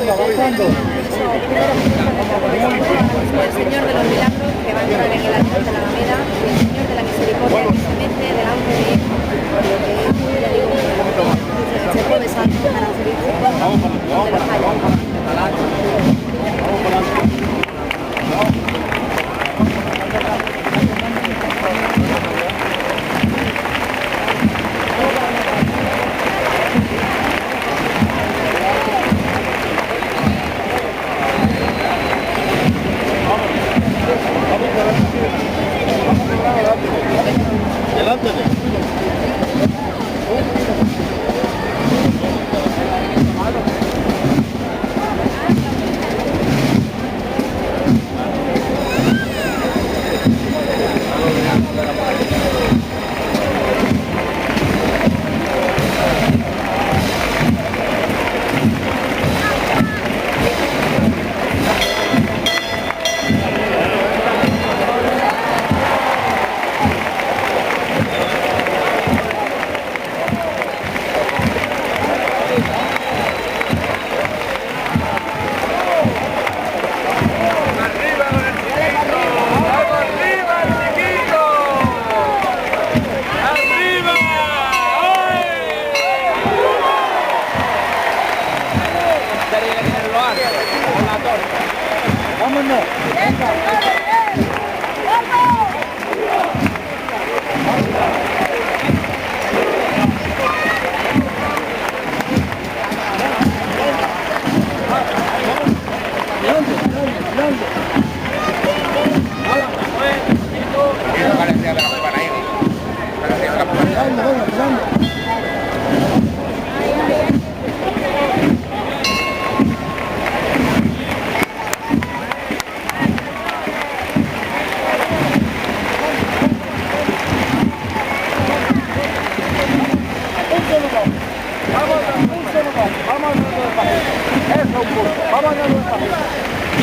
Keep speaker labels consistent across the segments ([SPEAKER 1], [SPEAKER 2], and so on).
[SPEAKER 1] Avanzando. El Señor de los Milagros, que va a entrar en el altar de la Alameda, y el Señor de la Misericordia, que se mete delante de él, por lo que ya digo, se puede saltar para subirse de la calle.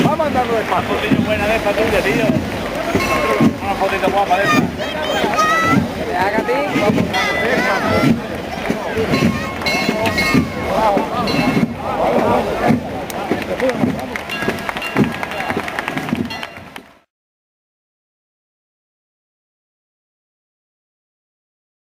[SPEAKER 2] Vamos andando despacio. Una fotito buena de esta tuya, tío. Una fotito guapa de esta.
[SPEAKER 3] ¿Te haga a ti? Vamos andando despacio.